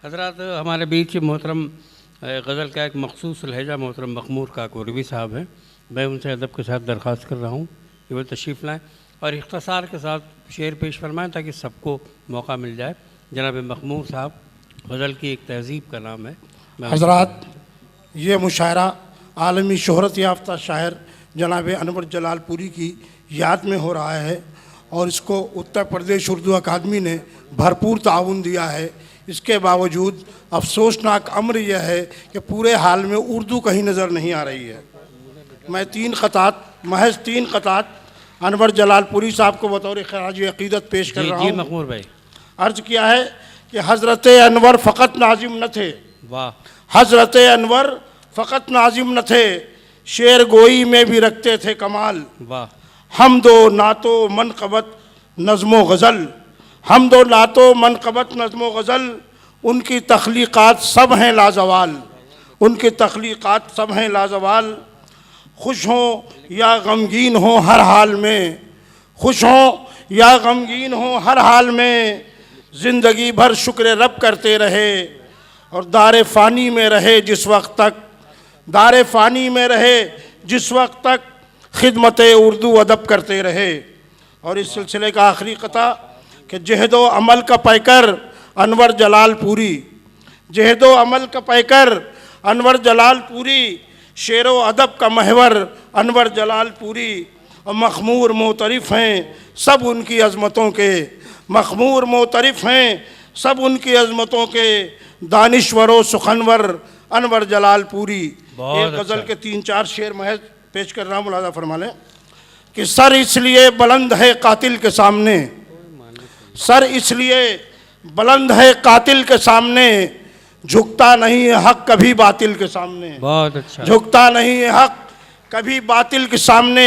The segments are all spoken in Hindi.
हज़रात हमारे बीच मोहतरम गज़ल का एक मखसूस लहजा मोहतरम मखमूर काकोरवी साहब हैं। मैं उनसे अदब के साथ दरख्वास्त कर रहा हूँ कि वो तशरीफ़ लाएँ और इख्तिसार के साथ शेर पेश फरमाएँ ताकि सबको मौका मिल जाए। जनाब मखमूर साहब, गज़ल की एक तहज़ीब का नाम है। हज़रात, ये मुशायरा आलमी शोहरत याफ्ता शायर जनाब अनवर जलालपुरी की याद में हो रहा है और इसको उत्तर प्रदेश उर्दू अकादमी ने भरपूर ताउन दिया है। इसके बावजूद अफसोसनाक अम्र यह है कि पूरे हाल में उर्दू कहीं नज़र नहीं आ रही है। मैं महज तीन क़तात अनवर जलालपुरी साहब को बतौर खराज अक़ीदत पेश कर रहा हूँ। मखमूर भाई, अर्ज़ किया है कि हज़रत अनवर फ़कत नाजिम न थे। वाह। हज़रत अनवर फ़कत नाजिम न थे, शेर गोई में भी रखते थे कमाल। वाह। हमदो नातो मनक़बत नज़्मो गज़ल, हमदो नातो मनक़बत नज़्मो गज़ल, उनकी तख्लीक़ात सब हैं लाजवाल, उनकी तख्लीक़ात सब हैं लाजवाल। खुश हों या गमगीन हों हर हाल में, खुश हों या गमगीन हों हर हाल में, ज़िंदगी भर शुक्र रब करते रहे और दारे फ़ानी में रहे जिस वक्त तक, दारे फ़ानी में रहे जिस वक्त तक खिदमत उर्दू अदब करते रहे। और इस सिलसिले का आखिरी क़ता कि जहदो अमल का पैकर अनवर जलालपुरी, जहदो अमल का पैकर अनवर जलालपुरी, शेर व अदब का महवर अनवर जलालपुरी। और मखमूर मोतरिफ़ हैं सब उनकी अज़मतों के, मखमूर मोतरिफ़ हैं सब उनकी अज़मतों के, दानिश्वर व सुखनवर अनवर जलालपुरी। एक गज़ल के 3-4 शेर महज पेश कर रहा हूँ, मुलाज़ा फरमा लें कि सर इसलिए बुलंद है कातिल के सामने, सर इसलिए बुलंद है कातिल के सामने, झुकता नहीं है हक कभी बातिल के सामने। बहुत अच्छा। झुकता नहीं है हक कभी बातिल के सामने।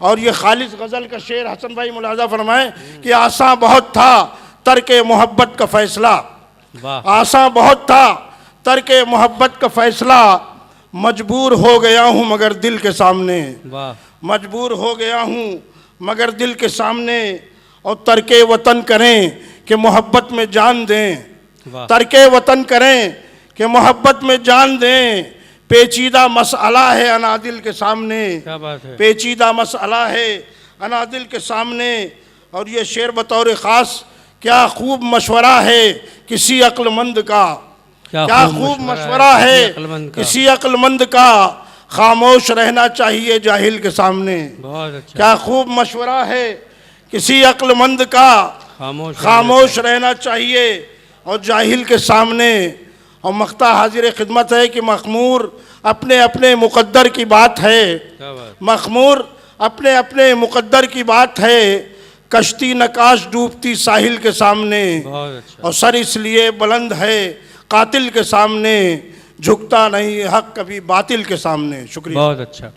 और ये खालिस गज़ल का शेर हसन भाई मुलाज़ा फरमाएं कि आसान बहुत था तर्के मोहब्बत का फ़ैसला, आसान बहुत था तर्के मोहब्बत का फ़ैसला, मजबूर हो गया हूँ मगर दिल के सामने, मजबूर हो गया हूँ मगर दिल के सामने। और तर्के वतन करें कि मोहब्बत में जान दें, तर्के वतन करें कि मोहब्बत में जान दें, पेचीदा मसला है अनादिल के सामने, क्या बात है, पेचीदा मसला है अनादिल के सामने। और ये शेर बतौर ख़ास क्या खूब मशवरा है किसी अक्लमंद का, क्या खूब मशवरा है किसी अक्लमंद का, खामोश रहना चाहिए जाहिल के सामने। बहुत अच्छा। क्या खूब मशवरा है किसी अक्लमंद का, खामोश रहना चाहिए और जाहिल के सामने। और मख्ता हाजिर खिदमत है कि मखमूर अपने अपने मुक़द्दर की बात है, मखमूर अपने अपने मुक़द्दर की बात है, कश्ती नकाश डूबती साहिल के सामने। अच्छा। और सर इसलिए बुलंद है कातिल के सामने, झुकता नहीं हक कभी बातिल के सामने। शुक्रिया। बहुत अच्छा।